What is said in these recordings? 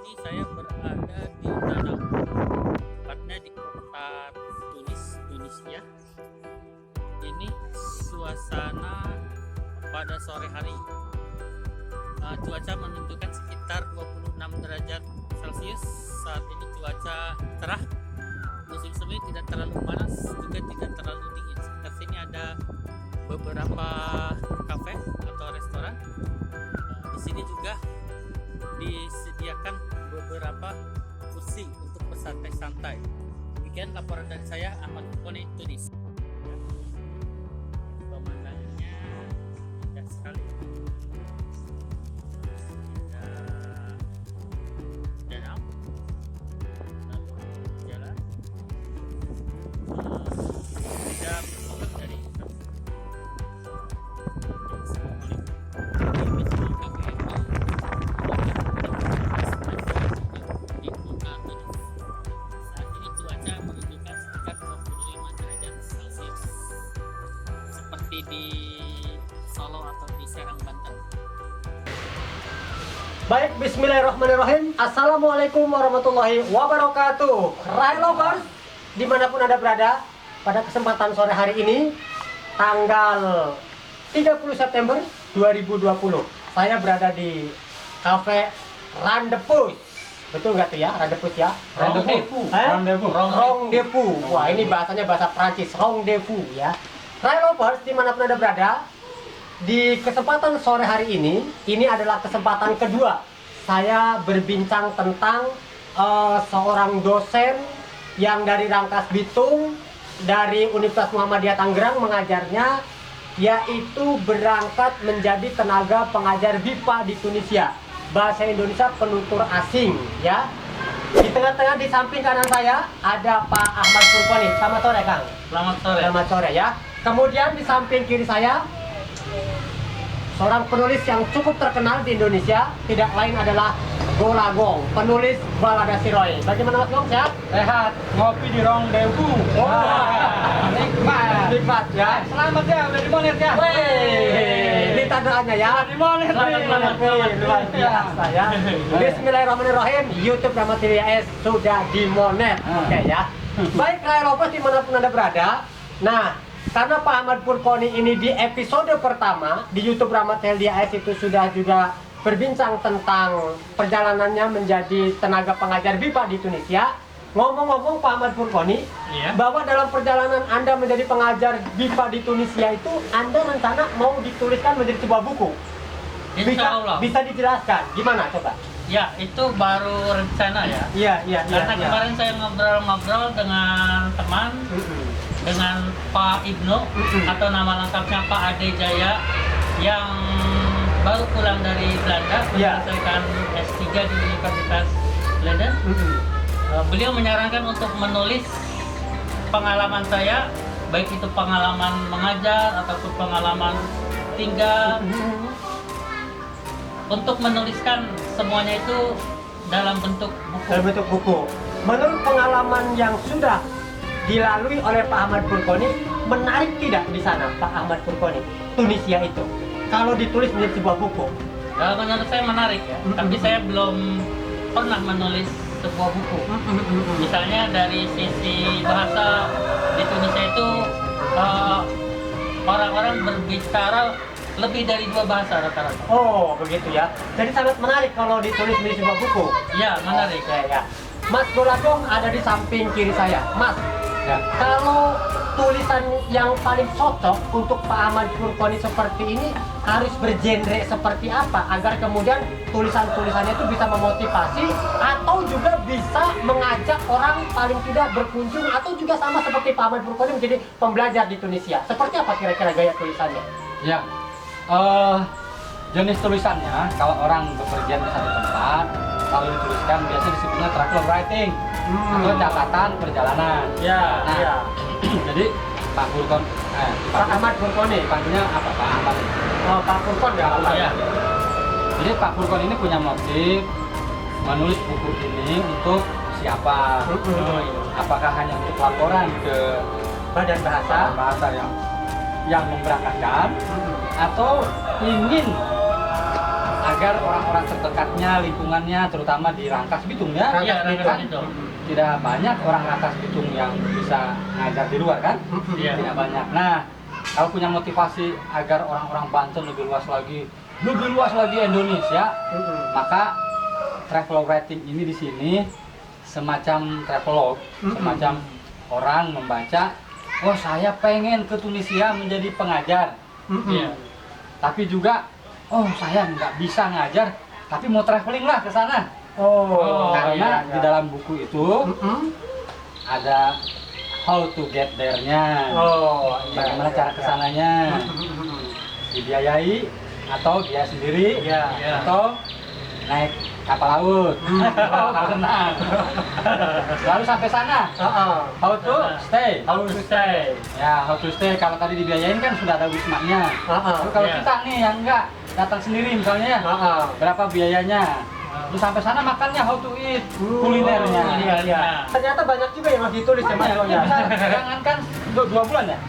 ini saya berada di Danang, tepatnya di kota Tunisia. Ini suasana pada sore hari. Cuaca menunjukkan sekitar 26 derajat Celcius. Saat ini cuaca cerah, musim semi, tidak terlalu panas juga tidak terlalu dingin. Sekitar sini ada beberapa kafe atau restoran. Di sini juga disediakan beberapa kursi untuk bersantai-santai. Demikian laporan dari saya, Ahmad Purkoni, Tunis. Pemandangannya indah sekali. Danau, lalu jalan, tidak bertolak dari saat ini cuaca menunjukkan sekitar 25 derajat Celcius seperti di Solo atau di Serang, Banten. Baik, bismillahirrahmanirrahim. Assalamualaikum warahmatullahi wabarakatuh. Rai lovers, dimanapun Anda berada, pada kesempatan sore hari ini, tanggal 30 September 2020, saya berada di Cafe Rendezvous. Betul nggak tuh ya, Rendezvous ya? Rendezvous. Rendezvous. Wah, ini bahasanya bahasa Prancis, Rendezvous ya. Rai lovers, dimanapun Anda berada, di kesempatan sore hari ini adalah kesempatan kedua saya berbincang tentang seorang dosen yang dari Rangkas Bitung dari Universitas Muhammadiyah Tangerang mengajarnya, yaitu berangkat menjadi tenaga pengajar BIPA di Tunisia, bahasa Indonesia penutur asing ya. Di tengah-tengah di samping kanan saya ada Pak Ahmad Purkoni. Selamat sore, Kang. Selamat sore. Selamat sore ya. Kemudian di samping kiri saya seorang penulis yang cukup terkenal di Indonesia, tidak lain adalah Golagong, penulis Balada Siroy. Bagaimana Mas Gong? Sehat? Sehat, ngopi di Rendezvous. Nikmat ya. Selamat ya, udah dimonet ya. Ini tandaannya ya. Dimonet. Selamat luar biasa ya. Bismillahirrahmanirrahim. YouTube Rama TV AS sudah dimonet. Oke ya. Baik, Rai lovers dimanapun Anda berada. Nah, karena Pak Ahmad Purkoni ini di episode pertama di YouTube Rahmat LDAS itu sudah juga berbincang tentang perjalanannya menjadi tenaga pengajar BIPA di Tunisia. Ngomong-ngomong Pak Ahmad Purkoni, Iya. bahwa dalam perjalanan Anda menjadi pengajar BIPA di Tunisia itu Anda rencana mau dituliskan menjadi sebuah buku. Insya Allah. Bisa dijelaskan gimana coba? Ya, itu baru rencana ya. Iya. Karena kemarin saya ngobrol-ngobrol dengan teman, dengan Pak Ibnu, atau nama lengkapnya Pak Ade Jaya, yang baru pulang dari Belanda menyelesaikan S3 di Universitas Leiden. Beliau menyarankan untuk menulis pengalaman saya, baik itu pengalaman mengajar ataupun pengalaman tinggal, untuk menuliskan semuanya itu dalam bentuk buku. Dalam bentuk buku. Menurut pengalaman yang sudah dilalui oleh Pak Ahmad Purkoni, menarik tidak di sana Pak Ahmad Purkoni, Tunisia itu, kalau ditulis menjadi sebuah buku? Ya, menurut saya menarik ya, tapi saya belum pernah menulis sebuah buku. Misalnya dari sisi bahasa di Tunisia itu orang-orang berbicara lebih dari 2 bahasa rata-rata. Oh begitu ya, jadi sangat menarik kalau ditulis menjadi sebuah buku. Ya, menarik. Ya. Mas Golagong ada di samping kiri saya. Mas, kalau tulisan yang paling cocok untuk Pak Ahmad Purkoni seperti ini harus bergenre seperti apa agar kemudian tulisan-tulisannya itu bisa memotivasi atau juga bisa mengajak orang paling tidak berkunjung, atau juga sama seperti Pak Ahmad Purkoni menjadi pembelajar di Tunisia? Seperti apa kira-kira gaya tulisannya? Ya, jenis tulisannya kalau orang bepergian ke satu tempat, kalau dituliskan biasanya disebutnya travel writing atau catatan perjalanan. Nah, jadi Pak Purkon, Pak Ahmad Purkoni, panggilnya apa Pak Ahmad? oh, Pak Purkon ya. Ya. Jadi Pak Purkon ini punya motif menulis buku ini untuk siapa? Apakah hanya untuk laporan ke Badan Bahasa bahasa yang memberangkatkan, atau ingin agar orang-orang terdekatnya, lingkungannya, terutama di Rangkas Bitung ya. Iya, Kan tidak banyak orang Rangkas Bitung yang bisa ngajar di luar kan? Iya. Tidak banyak. Nah, kalau punya motivasi agar orang-orang Banten lebih luas lagi Indonesia, maka travel writing ini di sini semacam travelog, semacam orang membaca, oh saya pengen ke Tunisia menjadi pengajar. Iya. Tapi juga, oh saya nggak bisa ngajar, tapi mau traveling lah ke sana. Karena di dalam buku itu ada how to get there-nya. Bagaimana cara kesananya, dibiayai atau dia sendiri, atau naik kapal laut, renang. Lalu sampai sana, how to stay. Ya, how to stay. Kalau tadi dibiayain kan sudah ada wismanya. Lalu kalau kita nih yang enggak datang sendiri misalnya ya, berapa biayanya? Terus sampai sana makannya how to eat, kulinernya. Ternyata banyak juga yang masih tulis ya Mas. Ya, bisa jangankan 2 bulan ya.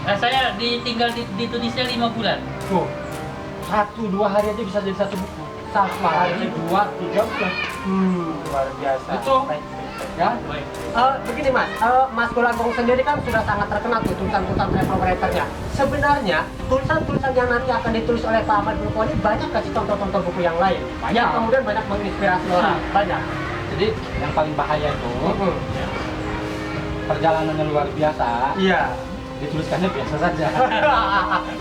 Nah, saya tinggal di Tunisia 5 bulan. 1-2 hari aja bisa jadi 1 buku. 1 hari 2-3 bulan. Luar biasa. Itu ya. Baik. Begini Mas, Mas Golagong sendiri kan sudah sangat terkenal tuh tulisan-tulisan travel writer-nya. Sebenarnya tulisan-tulisan yang nanti akan ditulis oleh Pak Ahmad Burkoni banyak kasih contoh-contoh buku yang lain. Yang kemudian banyak menginspirasi orang. Banyak. Jadi yang paling bahaya itu perjalanannya luar biasa. Iya. Dituliskannya biasa saja.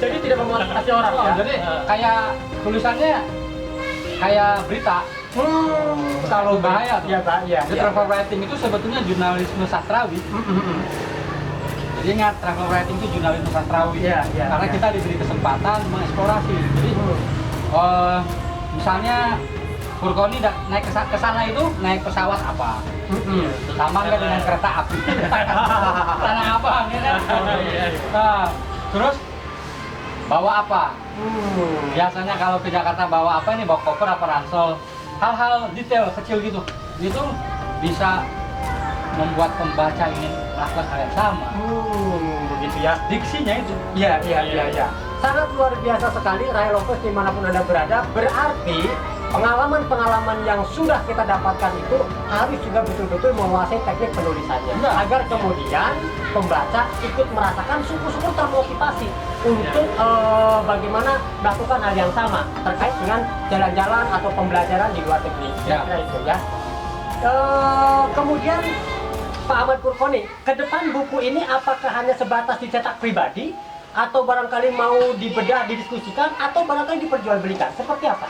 Jadi tidak memotivasi orang ya. Jadi kayak tulisannya kayak berita. Kalau bahaya tuh. Iya. Jadi travel writing itu sebetulnya jurnalisme sastrawi. Jadi ingat, travel writing itu jurnalisme sastrawi. Karena kita diberi kesempatan mengeksplorasi. Jadi misalnya Burkoni naik ke sana itu naik pesawat apa? Sama nggak dengan kereta api? Sana apa? Ya kan? Nah, terus bawa apa? Biasanya kalau ke Jakarta bawa apa ini? Bawa koper apa ransel? Hal-hal detail kecil gitu. Itu bisa membuat pembaca ingin melakukan hal yang sama. Begitu ya. Diksinya itu. Iya. Sangat luar biasa sekali Rai Lovers dimanapun Anda berada. Berarti pengalaman-pengalaman yang sudah kita dapatkan itu harus juga betul-betul menguasai teknik penulisannya. Agar kemudian pembaca ikut merasakan syukur-syukur termotivasi untuk bagaimana melakukan hal yang sama terkait dengan jalan-jalan atau pembelajaran di luar negeri. Kira-kira itu ya. Kemudian Pak Ahmad Burkoni, ke depan buku ini apakah hanya sebatas dicetak pribadi atau barangkali mau dibedah, didiskusikan atau barangkali diperjualbelikan? Seperti apa?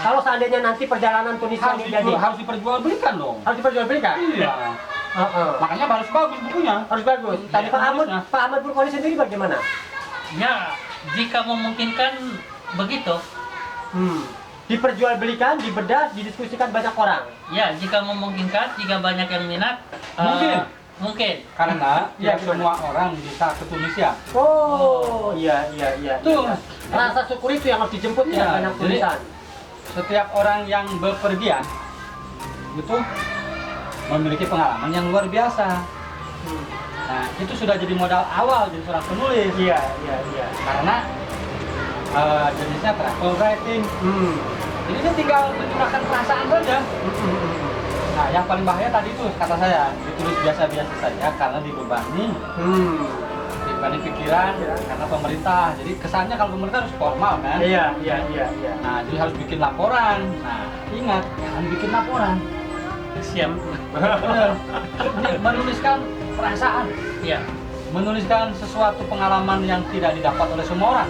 Kalau seandainya nanti perjalanan Tunisia harus diperjualbelikan dong. Harus diperjualbelikan? Iya. Makanya harus bagus bukunya. Harus bagus. Tadi Pak Ahmad Burkoni sendiri bagaimana? Ya, jika memungkinkan begitu. Diperjualbelikan, dibedah, didiskusikan banyak orang. Ya, jika memungkinkan, jika banyak yang minat, mungkin. Karena ya semua orang bisa ke Tunisia. Iya. Tuh, rasa syukur itu yang harus dijemput ya, banyak tulisan. Setiap orang yang bepergian itu memiliki pengalaman yang luar biasa. Nah, itu sudah jadi modal awal jadi seorang penulis. Iya. Karena jenisnya travel writing. Jadi dia tinggal mencurahkan perasaan saja. Nah, yang paling bahaya tadi itu kata saya ditulis biasa-biasa saja karena dibebani. Dibebani pikiran karena pemerintah. Jadi kesannya kalau pemerintah harus formal kan? Iya. Nah, jadi harus bikin laporan. Nah, ingat jangan bikin laporan. Siap. Benar. Menuliskan perasaan. Iya. Menuliskan sesuatu pengalaman yang tidak didapat oleh semua orang.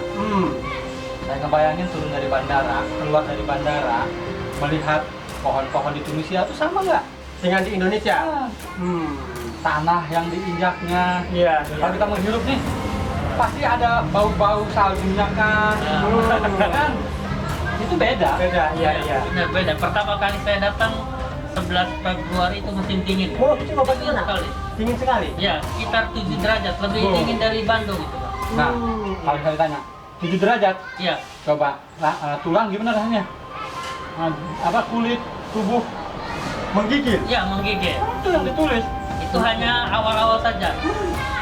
Saya ngebayangin turun dari bandara, keluar dari bandara, melihat pohon-pohon di Tunisia itu sama nggak dengan di Indonesia? Tanah yang diinjaknya. Iya. Kalau kita menghirup nih, pasti ada bau-bau saljunya kan. Kan? Itu beda. Iya. Benar, beda. Pertama kali saya datang 11 Februari itu musim dingin. Itu dingin sekali. Dingin sekali? Ya, sekitar 7 derajat, lebih dingin dari Bandung itu. Nah, kalau saya tanya, 7 derajat? Iya. Coba, tulang gimana rasanya? Kulit, tubuh menggigil? Ya, menggigil. Itu yang ditulis. Itu hanya awal-awal saja.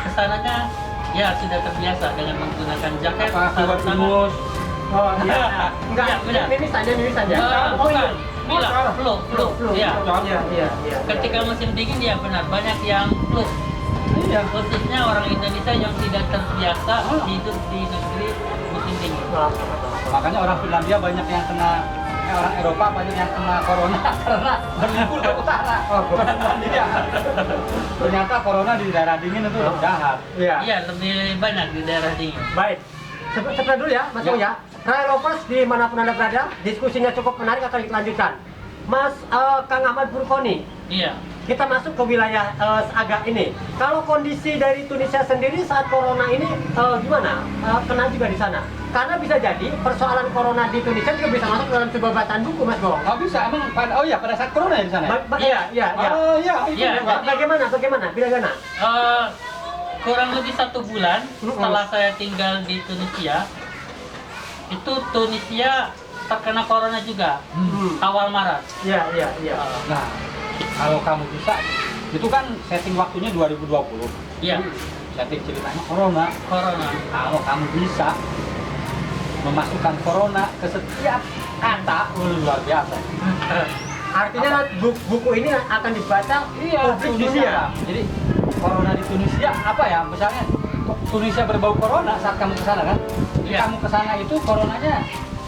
Kesananya ya sudah terbiasa dengan menggunakan jaket, keluar sarung tangan. ingus, Oh iya. Enggak, Iya, benar. mimisan aja. Bukan, pilek, flu. Iya. Iya. Ketika musim dingin ya benar banyak yang flu. Iya. Khususnya orang Indonesia yang tidak terbiasa hidup di negeri musim dingin. Makanya orang Finlandia banyak yang kena, orang Eropa banyak yang kena corona karena berlibur ke utara. Bukan Finlandia. Ternyata corona di daerah dingin itu jahat. Iya. Iya, lebih banyak di daerah dingin. Baik. Seperti dulu ya, Mas Ong ya. Trial Lovers dimanapun Anda berada, diskusinya cukup menarik, akan kita lanjutkan. Mas Kang Ahmad Burkoni, Iya. kita masuk ke wilayah agak ini. Kalau kondisi dari Tunisia sendiri saat corona ini gimana? Kena juga di sana? Karena bisa jadi persoalan corona di Tunisia juga bisa masuk dalam sebuah bacaan buku, Mas Gong. Oh bisa, emang pada saat corona ya di sana? Iya. Oh iya, itu Iya, juga. Bagaimana? Bila-bila? Kurang lebih 1 bulan setelah saya tinggal di Tunisia, itu Tunisia terkena corona juga awal Maret. Iya. Nah, kalau kamu bisa, itu kan setting waktunya 2020. Iya, Setting ceritanya corona. Kalau kamu bisa memasukkan corona ke setiap kata, luar biasa. Artinya buku ini akan dibaca publik dunia. Jadi corona di Tunisia apa ya? Misalnya Tunisia berbau corona saat kamu ke sana kan? Iya. Kamu ke sana itu coronanya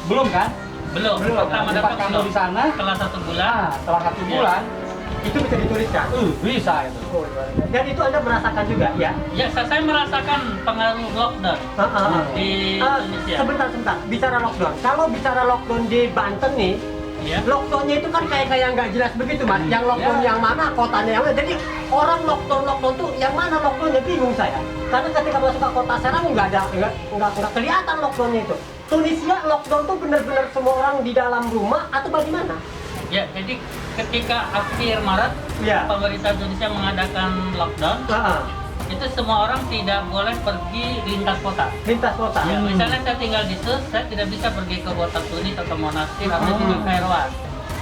belum kan? belum. Pertama Tempat dapat kamu belum. di sana, Setelah 1 bulan. nah, setelah 1 Iya. bulan, Itu bisa dituliskan. bisa itu. Oh, luar biasa. Dan itu Anda merasakan juga ya? Ya, saya merasakan pengaruh lockdown di Tunisia. Sebentar. Bicara lockdown. Kalau bicara lockdown di Banten nih, Iya. lockdownnya itu kan kayak nggak jelas begitu, Mas. Yang lockdown Ya. yang mana, kotanya yang mana. Jadi orang lockdown tuh yang mana lockdownnya bingung saya. Karena ketika masuk ke kota Serang nggak kelihatan lockdownnya itu. Tunisia lockdown tuh benar-benar semua orang di dalam rumah atau bagaimana? Ya, jadi ketika akhir Maret Iya. pemerintah Indonesia mengadakan lockdown, itu semua orang tidak boleh pergi lintas kota. Lintas kota. Ya, misalnya saya tinggal di Sus, saya tidak bisa pergi ke Kota Tunis atau Monastir atau juga Kairouan.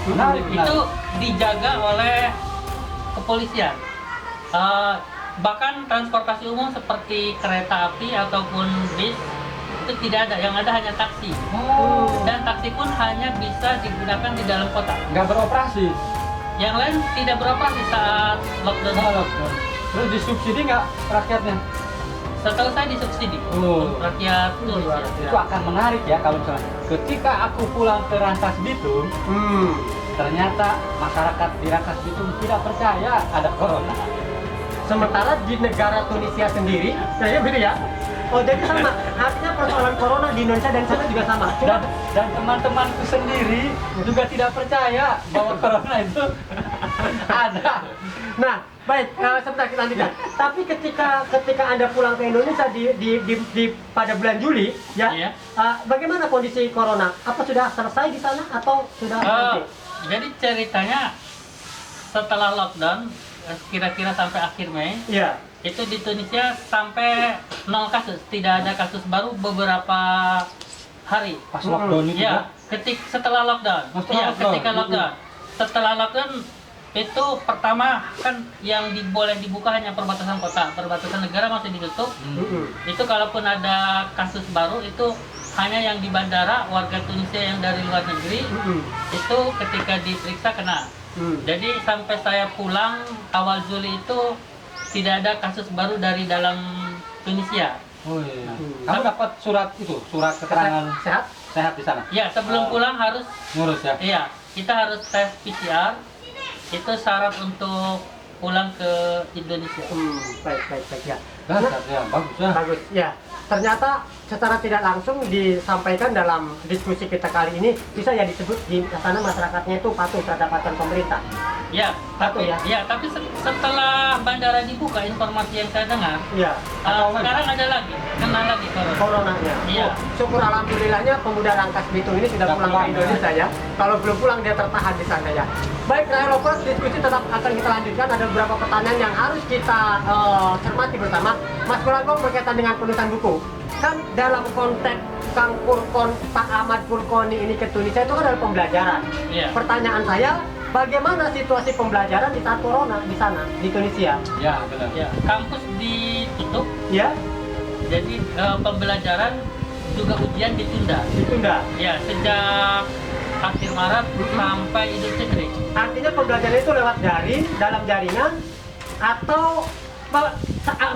Menarik, Itu dijaga oleh kepolisian. Bahkan transportasi umum seperti kereta api ataupun bis itu tidak ada, yang ada hanya taksi. Dan taksi pun hanya bisa digunakan di dalam kota. Nggak beroperasi. Yang lain tidak beroperasi saat lockdown. Terus disubsidi nggak rakyatnya? Setahu saya disubsidi Oh. untuk rakyat Tunisia. Itu akan menarik ya kalau misalnya ketika aku pulang ke Rangkas Bitung, ternyata masyarakat di Rangkas Bitung tidak percaya ada corona. Sementara di negara Tunisia sendiri, saya beda ya. Oh jadi sama, artinya persoalan corona di Indonesia dan sana juga sama. Dan teman-temanku sendiri juga tidak percaya bahwa corona itu ada. Nah, baik, sebentar kita lanjutkan. Tapi ketika Anda pulang ke Indonesia di pada bulan Juli, ya, Iya. Bagaimana kondisi corona? Apa sudah selesai di sana atau sudah berhenti? Jadi ceritanya setelah lockdown kira-kira sampai akhir Mei, Iya. itu di Tunisia sampai 0 kasus, tidak ada kasus baru beberapa hari. Pas lockdown itu Ya, setelah lockdown. Setelah Iya, lockdown. ketika lockdown. Setelah lockdown itu pertama kan yang boleh dibuka hanya perbatasan kota, perbatasan negara masih ditutup. Itu kalaupun ada kasus baru itu hanya yang di bandara, warga Tunisia yang dari luar negeri itu ketika diperiksa kena. Jadi sampai saya pulang awal Juli itu tidak ada kasus baru dari dalam Tunisia. Oh iya. Kamu dapat surat keterangan sehat di sana? Ya, sebelum pulang harus Ngurus ya? iya, kita harus tes PCR. Itu syarat untuk pulang ke Indonesia. Baik ya. Dasar ya, bagus ya. Bagus, ya. Ternyata secara tidak langsung disampaikan dalam diskusi kita kali ini bisa ya disebut di sana masyarakatnya itu patuh terhadap aturan pemerintah. Ya, Patuh ya. ya, tapi setelah bandara dibuka, informasi yang saya dengar, Iya. sekarang ada lagi, kena lagi corona. Coronanya. Iya. Oh, syukur alhamdulillahnya pemuda Rangkas Bitung ini sudah pulang ke Indonesia ya. Kalau belum pulang dia tertahan di sana ya. Baik, Trial Lovers, diskusi tetap akan kita lanjutkan. Ada beberapa pertanyaan yang harus kita cermati bersama. Mas Kurangkong berkaitan dengan penulisan buku. Kan dalam konteks Kang Purkon, Pak Ahmad Purkoni ini ke Tunisia itu kan adalah pembelajaran. Iya. Pertanyaan saya, bagaimana situasi pembelajaran di saat corona di sana, di Tunisia? Ya, benar. Ya, kampus ditutup, Ya? jadi pembelajaran juga ujian ditunda. Ditunda. Ya, sejak akhir Maret sampai Idul Fitri. Artinya pembelajaran itu lewat daring, dalam jaringan, atau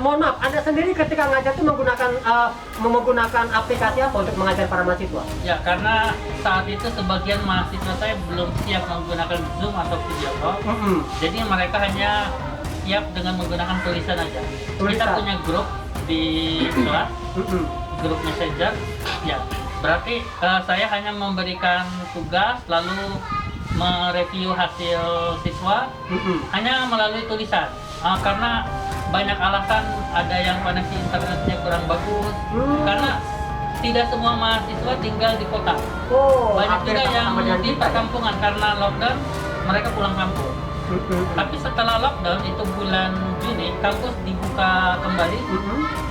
mohon maaf, Anda sendiri ketika ngajar itu menggunakan aplikasi apa untuk mengajar para mahasiswa? Ya, karena saat itu sebagian mahasiswa saya belum siap menggunakan Zoom atau video call. Jadi mereka hanya siap dengan menggunakan tulisan aja. Kita punya grup di kelas, grup messenger. Ya, berarti saya hanya memberikan tugas lalu mereview hasil siswa hanya melalui tulisan. Karena banyak alasan, ada yang koneksi internetnya kurang bagus, karena tidak semua mahasiswa tinggal di kota. Banyak juga yang di perkampungan karena lockdown, mereka pulang kampung. Tapi setelah lockdown itu bulan Juni, kampus dibuka kembali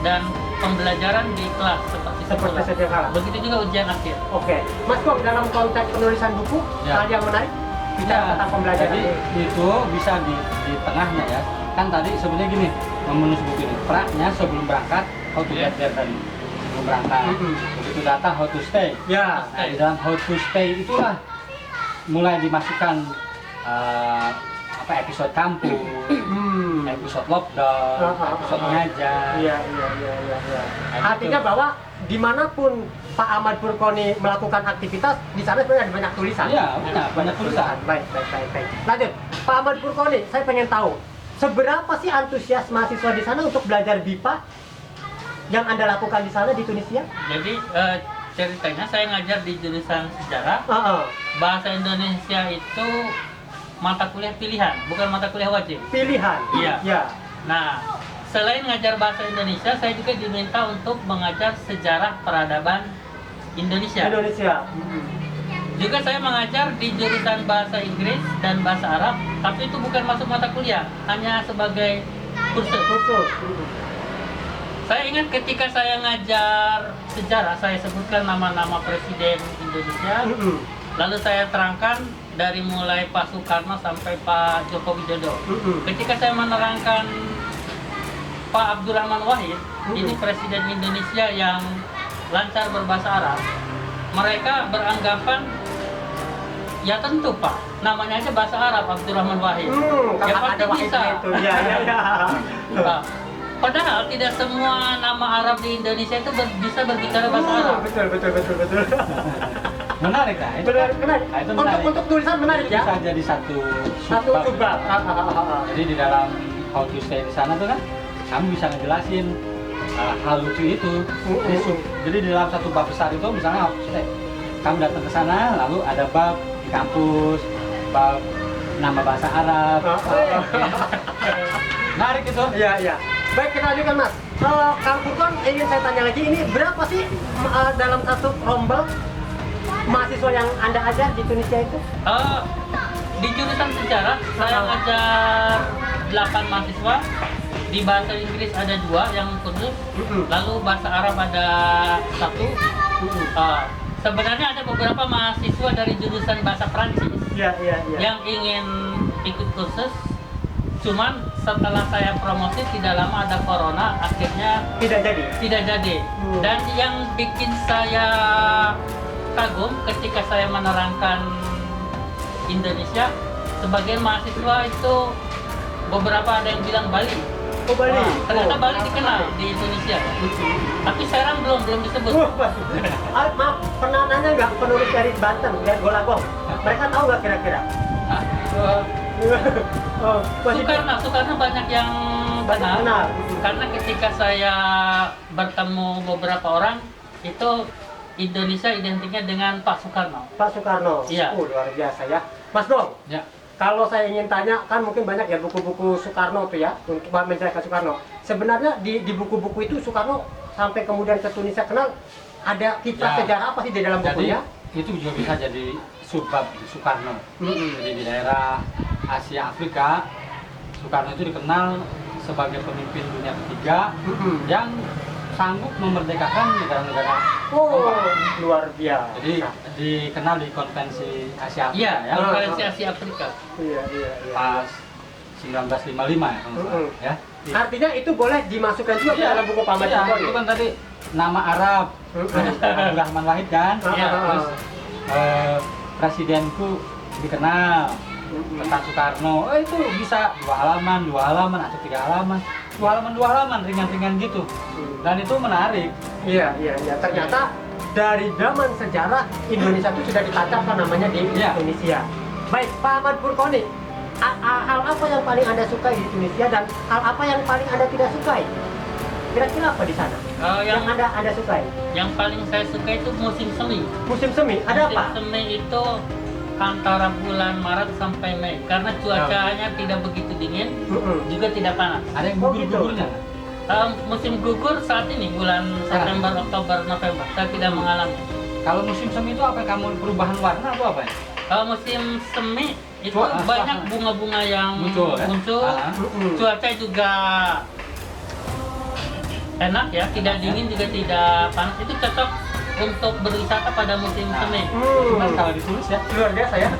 dan pembelajaran di kelas seperti sedia kala. Begitu juga ujian akhir. Oke, Mas Gong, dalam konteks penulisan buku, hal yang menarik bicara tentang pembelajaran. Jadi itu bisa di tengahnya ya. Kan tadi sebenarnya gini, menulis buku ini, praknya sebelum berangkat, how to get there tadi. Sebelum berangkat, begitu datang how to stay. Ya. Nah, di dalam how to stay itulah mulai dimasukkan episode kampus, episode lockdown, episode ngajar. Iya. Artinya bahwa dimanapun Pak Ahmad Burkoni melakukan aktivitas, di sana sebenarnya ada banyak tulisan. Iya, banyak tulisan. Baik. Lanjut, Pak Ahmad Burkoni, saya pengen tahu seberapa sih antusias mahasiswa di sana untuk belajar BIPA yang Anda lakukan di sana di Tunisia? Jadi ceritanya saya ngajar di jurusan sejarah. Bahasa Indonesia itu mata kuliah pilihan, bukan mata kuliah wajib. Pilihan. Iya. Ya. Nah, selain ngajar bahasa Indonesia, saya juga diminta untuk mengajar sejarah peradaban Indonesia. Juga saya mengajar di jurusan bahasa Inggris dan bahasa Arab, tapi itu bukan masuk mata kuliah, hanya sebagai kursus. Saya ingat ketika saya ngajar sejarah, saya sebutkan nama-nama presiden Indonesia, lalu saya terangkan dari mulai Pak Soekarno sampai Pak Joko Widodo. Ketika saya menerangkan Pak Abdurrahman Wahid, ini presiden Indonesia yang lancar berbahasa Arab, mereka beranggapan, ya tentu Pak, namanya aja bahasa Arab, Abdurrahman Wahid. Ya pasti bisa. Padahal tidak semua nama Arab di Indonesia itu bisa berbicara bahasa Arab. Betul. Menarik kan? Itu menarik. Untuk tulisan menarik ya. Bisa jadi satu subbab. Jadi di dalam how to stay di sana tuh kan, kamu bisa ngejelasin hal lucu itu. Jadi di dalam satu bab besar itu misalnya how to stay, kamu datang ke sana, lalu ada bab di kampus, bab nama bahasa Arab. Menarik itu. Iya. Baik, kita lanjutkan Mas. Kang Burkon, ingin saya tanya lagi, ini berapa sih dalam satu rombel mahasiswa yang Anda ajar di Tunisia itu? Di jurusan sejarah saya ngajar 8 mahasiswa. Di bahasa Inggris ada 2 yang khusus, lalu bahasa Arab ada 1. Sebenarnya ada beberapa mahasiswa dari jurusan bahasa Prancis yang ingin ikut kursus, cuman setelah saya promosi tidak lama ada corona, akhirnya tidak jadi. Dan yang bikin saya kagum ketika saya menerangkan Indonesia, sebagian mahasiswa itu beberapa ada yang bilang Bali. Bali. Ternyata Bali dikenal di Indonesia. Tapi Serang belum disebut. Maaf, pernah nanya nggak penulis dari Banten, dari Golagong? Mereka tahu nggak kira-kira? Soekarno banyak yang benar. Karena ketika saya bertemu beberapa orang, itu Indonesia identiknya dengan Pak Soekarno. Pak Soekarno. Iya. Luar biasa ya. Mas Dong. Ya. Kalau saya ingin tanya, kan mungkin banyak ya buku-buku Soekarno tuh ya, untuk menceritakan Soekarno. Sebenarnya di buku-buku itu Soekarno sampai kemudian ke Tunisia kenal, ada kisah sejarah apa sih di dalam bukunya? Itu juga bisa jadi subbab Soekarno. Jadi di daerah Asia Afrika, Soekarno itu dikenal sebagai pemimpin dunia ketiga yang sanggup memerdekakan negara-negara. Luar biasa. Jadi dikenal di konvensi Asia Afrika. Iya, Ya. konferensi Asia Afrika. Iya. Pas 1955 ya, kalau nggak salah, ya. Artinya itu boleh dimasukkan juga ke dalam buku Pak Ahmad Burkoni? Itu kan tadi nama Arab, Abdurrahman Wahid kan, Iya. terus presidenku dikenal, tentang Soekarno, itu bisa 2 halaman atau 3 halaman, 2 halaman ringan-ringan gitu, dan itu menarik. Iya. Ternyata dari zaman sejarah Indonesia itu sudah ditancapkan namanya di Iya. Indonesia. Baik, Pak Ahmad Burkoni, hal apa yang paling Anda sukai di Tunisia dan hal apa yang paling Anda tidak sukai? Kira-kira apa di sana? Yang Anda sukai? Yang paling saya suka itu musim semi. Musim semi, ada Musim apa? semi itu antara bulan Maret sampai Mei, karena cuacanya tidak begitu dingin, juga tidak panas. Ada yang Oh, gitu. gugur-gugurnya. Musim gugur saat ini bulan September, Oktober, November. Saya tidak mengalami. Kalau musim semi itu apa kamu perubahan warna atau apa ya? Kalau musim semi itu Cuaca. banyak bunga-bunga yang Muncul, ya? Ah. Cuaca juga enak ya, tidak dingin juga tidak panas. Itu cocok untuk berwisata pada musim semi. Cuman kalau ditulis ya, Luar biasa ya.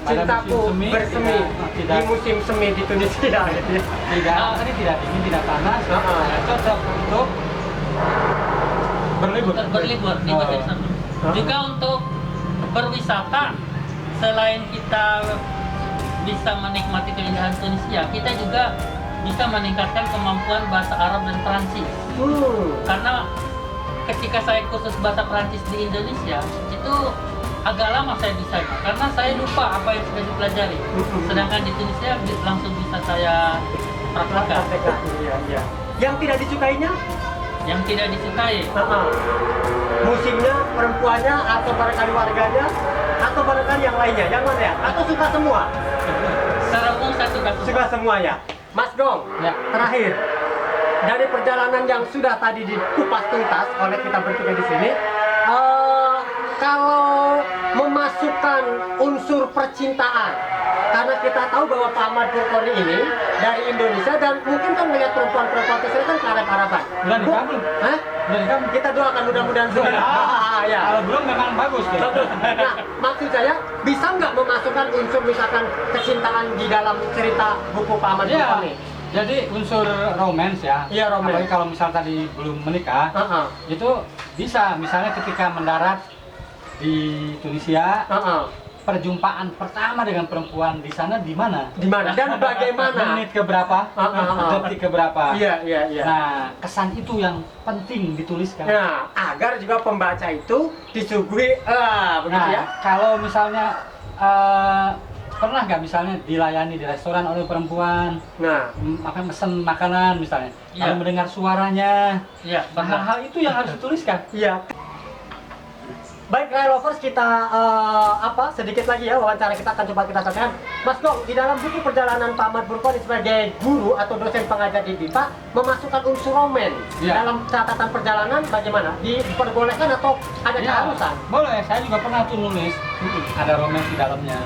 Cintaku musim semi, bersemi tidak- di musim semi di Tunisia. Gitu ya. tadi tidak dingin, tidak panas, cocok untuk berlibur. Untuk berlibur di Oh. musim semi. Juga untuk berwisata, selain kita bisa menikmati keindahan Tunisia, kita juga bisa meningkatkan kemampuan bahasa Arab dan Prancis. Karena ketika saya kursus bahasa Prancis di Indonesia, itu agak lama saya bisa, karena saya lupa apa yang sudah dipelajari. Sedangkan di Tunisia langsung bisa saya praktekkan. Iya. Yang tidak disukainya? Yang tidak disukai, Musimnya, perempuannya, atau barangkali warganya, atau barangkali yang lainnya, yang mana ya? Atau suka semua? secara umum saya suka Suka semua ya? Mas Gong, Ya. terakhir, dari perjalanan yang sudah tadi dikupas tuntas oleh kita bertiga di sini, kalau memasukkan unsur percintaan, karena kita tahu bahwa Pak Ahmad Burkoni ini dari Indonesia dan mungkin kan melihat perempuan-perempuan itu kan Arab-Araban. Udah nikah belum? Hah? Udah nikah? Kita doakan mudah-mudahan sudah. Ya. Kalau belum memang bagus tuh. Nah, maksud saya bisa nggak memasukkan unsur misalkan kecintaan di dalam cerita buku Pak Ahmad Iya. Burkoni? Jadi unsur romance ya. Iya, romance. Apalagi kalau misal tadi belum menikah, itu bisa misalnya ketika mendarat di Tunisia, perjumpaan pertama dengan perempuan di sana di mana? Di mana dan bagaimana? Menit keberapa? Detik keberapa? Iya. Nah, kesan itu yang penting dituliskan. Nah, agar juga pembaca itu disuguhi, begitu ya? Kalau misalnya pernah nggak misalnya dilayani di restoran oleh perempuan, Nah, mesen makanan misalnya, Iya. lalu mendengar suaranya, Iya, nah, benar. hal-hal itu yang harus dituliskan. iya. Baik, Rai Lovers, kita sedikit lagi ya wawancara kita akan coba kita selesaikan. Mas Gong, di dalam buku perjalanan Pak Ahmad Burkoni sebagai guru atau dosen pengajar di BIPA memasukkan unsur romen Iya. dalam catatan perjalanan bagaimana? Diperbolehkan atau ada Ya, keharusan? boleh. Saya juga pernah tuh nulis, ada romance di dalamnya,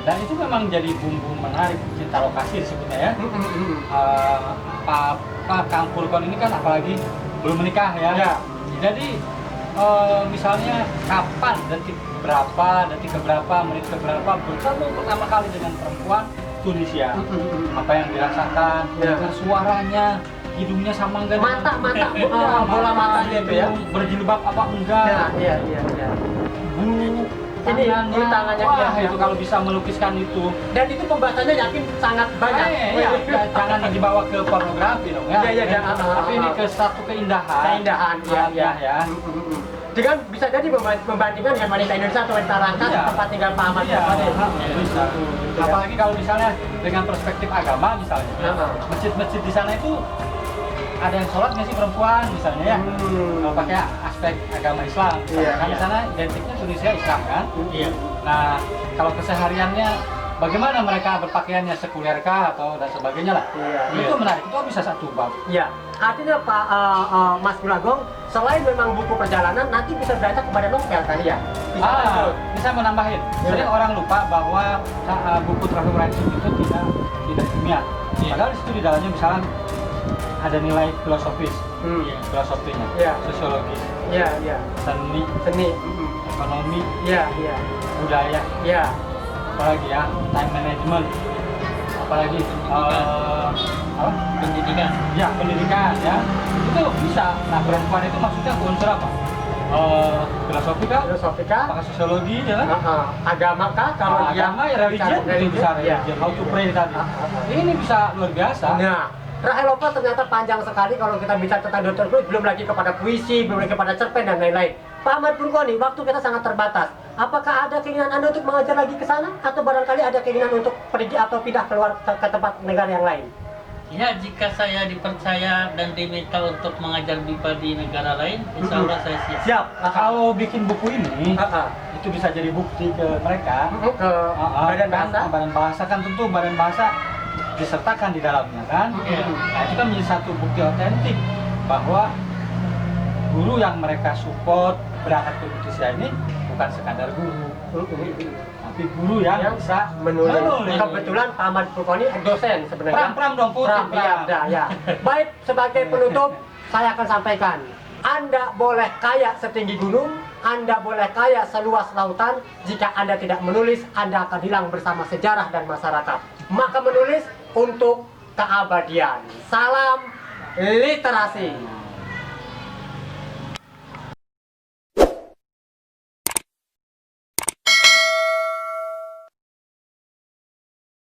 dan itu memang jadi bumbu menarik, cinta lokasi disebutnya ya. Pak Kang Burkoni ini kan apalagi belum menikah ya. Ya. Jadi misalnya kapan, detik keberapa, menit keberapa bertemu pertama kali dengan perempuan Tunisia, apa yang dirasakan, Ya. dengan suaranya, hidungnya sama enggak dengan- Mata, Ya, bola matanya itu ya. berjilbab apa enggak, Iya. Ini tangannya, wah iya. itu kalau bisa melukiskan itu. Dan itu pembacanya yakin sangat banyak. Ya, jangan dibawa ke pornografi dong ya. Iya, Tapi ini ke satu keindahan. Keindahan, iya. ya. Dengan bisa jadi membandingkan dengan wanita Indonesia atau wanita Rangkas Iya. tempat tinggal Pak Ahmad Iya, Burkoni. bisa. Apalagi kalau misalnya dengan perspektif agama misalnya, Heeh. masjid-masjid di sana itu ada yang sholat nggak sih perempuan misalnya ya? Kalau pakai aspek agama Islam, Iya, kan di iya. sana identiknya Tunisia Islam kan? Iya. Nah, kalau kesehariannya bagaimana mereka berpakaiannya, sekuler kah atau dan sebagainya lah? Iya. Itu menarik, itu bisa satu bab. Ya, artinya Pak Mas Gulagong, selain memang buku perjalanan, nanti bisa beranjak kepada novel tadi ya? Bisa lanjut. Bisa menambahin. Iya. Sering orang lupa bahwa buku travel writing itu tidak ilmiah. Iya. Padahal di situ di dalamnya misalnya ada nilai filosofis, Iya. filosofinya, Iya. sosiologis, Iya. seni, Seni. ekonomi, Iya. budaya, Iya. apalagi ya, time management, apalagi apa? Pendidikan. Ya, pendidikan ya. Itu itu bisa. Nah, perempuan itu maksudnya ke unsur apa? Filosofi kah? Filosofika, Apakah sosiologi ya kan? agama kah? Kalau dia Agama ya religion, itu bisa ya. religion. How to pray tadi. Ini bisa luar biasa. Nah, Rahel Lover ternyata panjang sekali kalau kita bicara tentang Dr. Cruz, belum lagi kepada puisi, belum lagi kepada cerpen dan lain-lain. Pak Ahmad Purkoni, waktu kita sangat terbatas. Apakah ada keinginan Anda untuk mengajar lagi ke sana? Atau barangkali ada keinginan untuk pergi atau pindah keluar ke tempat negara yang lain? Ya, jika saya dipercaya dan diminta untuk mengajar BIPA di negara lain, insya Allah saya siap. Siap. Kalau bikin buku ini, Ah, itu bisa jadi bukti ke mereka. ke badan Kan, bahasa. badan bahasa kan tentu badan bahasa disertakan di dalamnya kan. Iya. Nah, itu kan menjadi satu bukti otentik bahwa guru yang mereka support berangkat ke Indonesia ini bukan sekadar guru, tapi guru yang bisa menulis. menulis. Kebetulan Pak Ahmad Purkoni dosen sebenarnya. Pram dong putih. Pram, iya, ya. Baik, sebagai penutup saya akan sampaikan. Anda boleh kaya setinggi gunung, Anda boleh kaya seluas lautan. Jika Anda tidak menulis, Anda akan hilang bersama sejarah dan masyarakat. Maka menulis untuk keabadian. Salam literasi.